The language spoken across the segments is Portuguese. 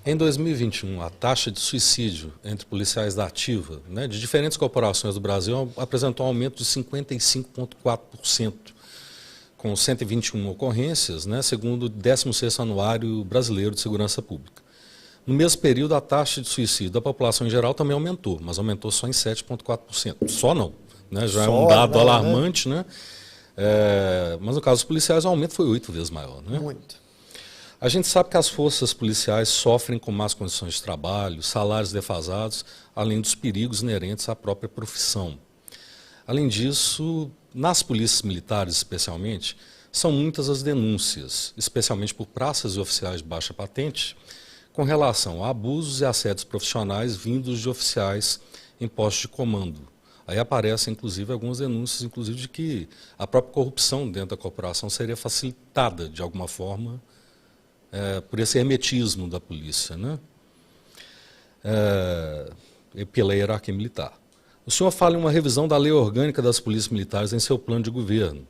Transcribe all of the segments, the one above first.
Em 2021, a taxa de suicídio entre policiais da ativa, né, de diferentes corporações do Brasil, apresentou um aumento de 55,4%, com 121 ocorrências, né, segundo o 16º Anuário Brasileiro de Segurança Pública. No mesmo período, a taxa de suicídio da população em geral também aumentou, mas aumentou só em 7,4%. Só não, né, já é um dado alarmante, né? Mas no caso dos policiais, o aumento foi 8 vezes maior. Né? Muito. A gente sabe que as forças policiais sofrem com más condições de trabalho, salários defasados, além dos perigos inerentes à própria profissão. Além disso, nas polícias militares especialmente, são muitas as denúncias, especialmente por praças e oficiais de baixa patente, com relação a abusos e assédios profissionais vindos de oficiais em postos de comando. Aí aparecem, inclusive, algumas denúncias, inclusive, de que a própria corrupção dentro da corporação seria facilitada, de alguma forma, por esse hermetismo da polícia, né? Pela hierarquia militar. O senhor fala em uma revisão da lei orgânica das polícias militares em seu plano de governo.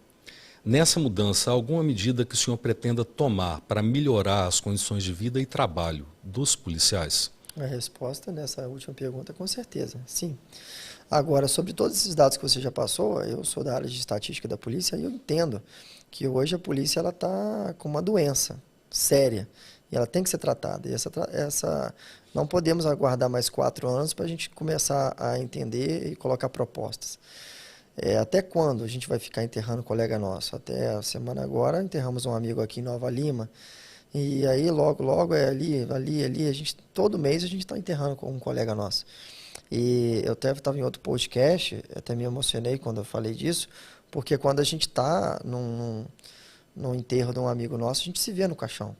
Nessa mudança, há alguma medida que o senhor pretenda tomar para melhorar as condições de vida e trabalho dos policiais? A resposta nessa última pergunta, com certeza, sim. Agora, sobre todos esses dados que você já passou, eu sou da área de estatística da polícia e eu entendo que hoje a polícia está com uma doença séria e ela tem que ser tratada. E não podemos aguardar mais 4 anos para a gente começar a entender e colocar propostas. Até quando a gente vai ficar enterrando colega nosso? Até a semana agora enterramos um amigo aqui em Nova Lima e aí logo é ali, todo mês a gente está enterrando com um colega nosso. E eu até estava em outro podcast, até me emocionei quando eu falei disso, porque quando a gente está num enterro de um amigo nosso, a gente se vê no caixão.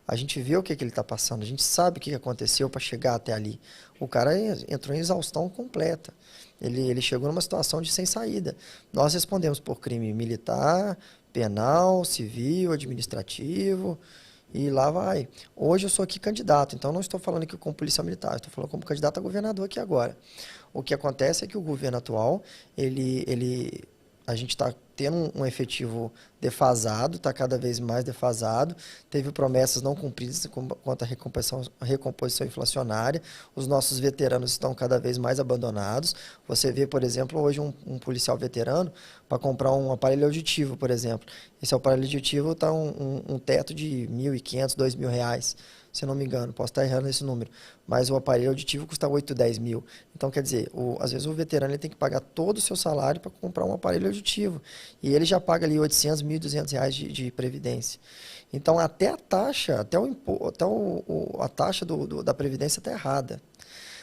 A gente vê o que ele está passando, a gente sabe o que aconteceu para chegar até ali. O cara entrou em exaustão completa. Ele chegou numa situação de sem saída. Nós respondemos por crime militar, penal, civil, administrativo e lá vai. Hoje eu sou aqui candidato, então não estou falando aqui como policial militar, estou falando como candidato a governador aqui agora. O que acontece é que o governo atual, a gente está tendo um efetivo defasado, está cada vez mais defasado, teve promessas não cumpridas quanto à recomposição inflacionária, os nossos veteranos estão cada vez mais abandonados. Você vê, por exemplo, hoje um policial veterano para comprar um aparelho auditivo, por exemplo. Esse aparelho auditivo está um teto de R$1.500, R$2.000. Se não me engano, posso estar errando esse número, mas o aparelho auditivo custa 8, 10 mil. Então, quer dizer, às vezes o veterano ele tem que pagar todo o seu salário para comprar um aparelho auditivo. E ele já paga ali R$800, R$1.200 de previdência. Então, até a taxa, a taxa da previdência está errada.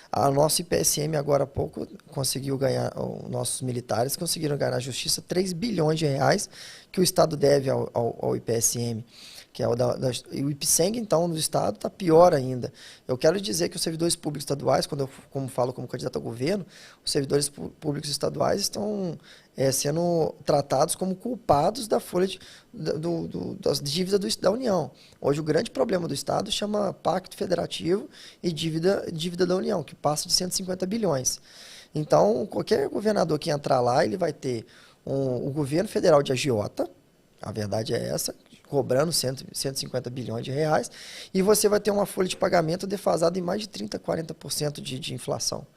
A nossa IPSM agora há pouco conseguiu ganhar, os nossos militares conseguiram ganhar na justiça 3 bilhões de reais que o Estado deve ao IPSM. Que é o IPSENG, então, no Estado, está pior ainda. Eu quero dizer que os servidores públicos estaduais, como falo como candidato a governo, os servidores públicos estaduais estão sendo tratados como culpados da folha das dívidas da União. Hoje, o grande problema do Estado chama Pacto Federativo e dívida da União, que passa de 150 bilhões. Então, qualquer governador que entrar lá, ele vai ter o governo federal de agiota, a verdade é essa, cobrando 150 bilhões de reais, e você vai ter uma folha de pagamento defasada em mais de 30%, 40% de inflação.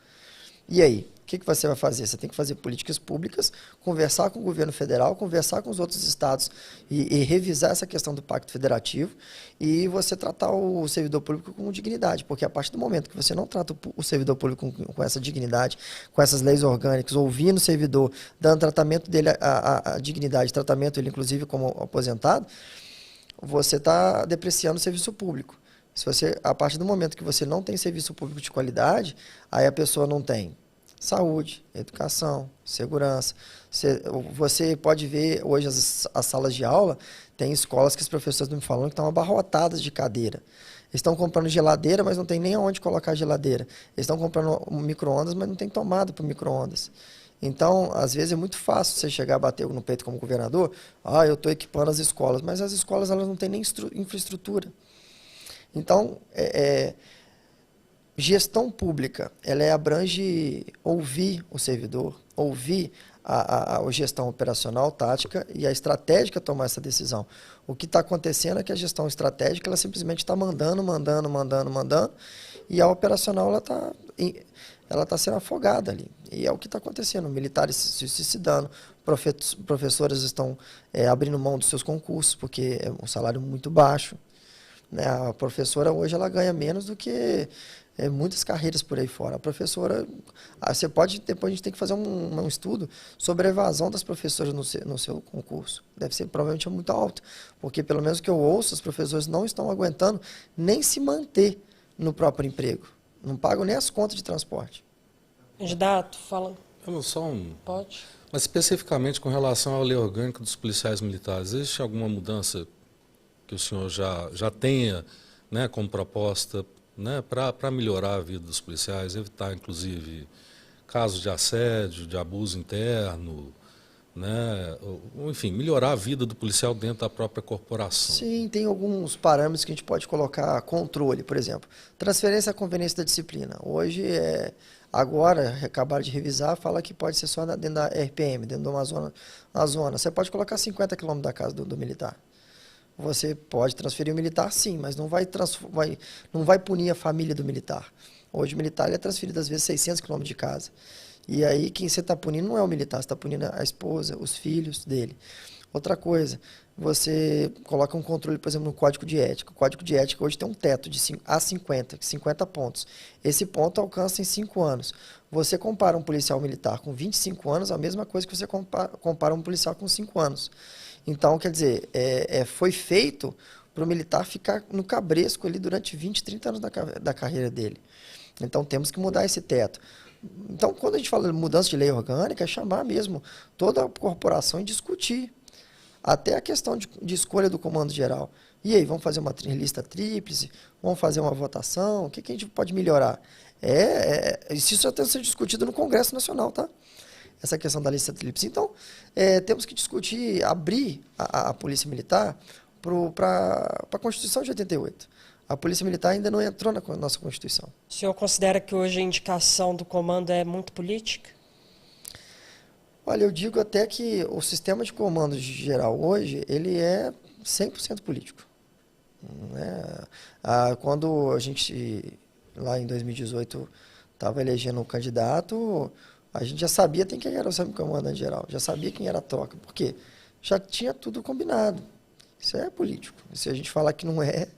E aí, o que você vai fazer? Você tem que fazer políticas públicas, conversar com o governo federal, conversar com os outros estados e revisar essa questão do Pacto Federativo e você tratar o servidor público com dignidade, porque a partir do momento que você não trata o servidor público com essa dignidade, com essas leis orgânicas, ouvindo o servidor, dando tratamento dele a dignidade, tratamento ele inclusive como aposentado, você está depreciando o serviço público. A partir do momento que você não tem serviço público de qualidade, aí a pessoa não tem saúde, educação, segurança. Você pode ver hoje as salas de aula, tem escolas que os professores me falam que estão abarrotadas de cadeira. Eles estão comprando geladeira, mas não tem nem aonde colocar a geladeira. Eles estão comprando micro-ondas, mas não tem tomada para micro-ondas. Então, às vezes é muito fácil você chegar a bater no peito como governador, eu estou equipando as escolas, mas as escolas elas não têm nem infraestrutura. Então, gestão pública, ela abrange ouvir o servidor, ouvir a gestão operacional, tática e a estratégica tomar essa decisão. O que está acontecendo é que a gestão estratégica ela simplesmente está mandando, e a operacional ela tá sendo afogada ali. E é o que está acontecendo. Militares se suicidando, professoras estão abrindo mão dos seus concursos, porque é um salário muito baixo. Né? A professora hoje ela ganha menos do que muitas carreiras por aí fora. A professora, você pode, depois a gente tem que fazer um estudo sobre a evasão das professoras no seu concurso. Deve ser provavelmente muito alto, porque pelo menos que eu ouço, os professores não estão aguentando nem se manter no próprio emprego. Não pagam nem as contas de transporte. Candidato, fala. Pode. Mas especificamente com relação à lei orgânica dos policiais militares, existe alguma mudança que o senhor já tenha, né, como proposta, né, para melhorar a vida dos policiais, evitar, inclusive, casos de assédio, de abuso interno, né, ou, enfim, melhorar a vida do policial dentro da própria corporação? Sim, tem alguns parâmetros que a gente pode colocar controle, por exemplo. Transferência à conveniência da disciplina. Hoje, agora, acabaram de revisar, fala que pode ser só dentro da RPM, dentro de uma zona. Você pode colocar 50 km da casa do militar. Você pode transferir o militar, sim, mas não vai punir a família do militar. Hoje o militar é transferido, às vezes, 600 quilômetros de casa. E aí quem você está punindo não é o militar, você está punindo a esposa, os filhos dele. Outra coisa, você coloca um controle, por exemplo, no Código de Ética. O Código de Ética hoje tem um teto de 50 pontos. Esse ponto alcança em 5 anos. Você compara um policial militar com 25 anos, a mesma coisa que você compara um policial com 5 anos. Então, quer dizer, foi feito para o militar ficar no cabresco ali durante 20, 30 anos da carreira dele. Então, temos que mudar esse teto. Então, quando a gente fala de mudança de lei orgânica, é chamar mesmo toda a corporação e discutir. Até a questão de escolha do comando geral. E aí, vamos fazer uma lista tríplice? Vamos fazer uma votação? O que a gente pode melhorar? Isso já tem que ser discutido no Congresso Nacional, tá? Essa questão da lista tríplice. Então, temos que discutir, abrir a Polícia Militar para a Constituição de 88. A Polícia Militar ainda não entrou na nossa Constituição. O senhor considera que hoje a indicação do comando é muito política? Olha, eu digo até que o sistema de comando geral hoje, ele é 100% político. Né? Quando a gente, lá em 2018, estava elegendo um candidato, a gente já sabia quem era o subcomandante geral, já sabia quem era a troca. Por quê? Já tinha tudo combinado. Isso é político. Se a gente falar que não é,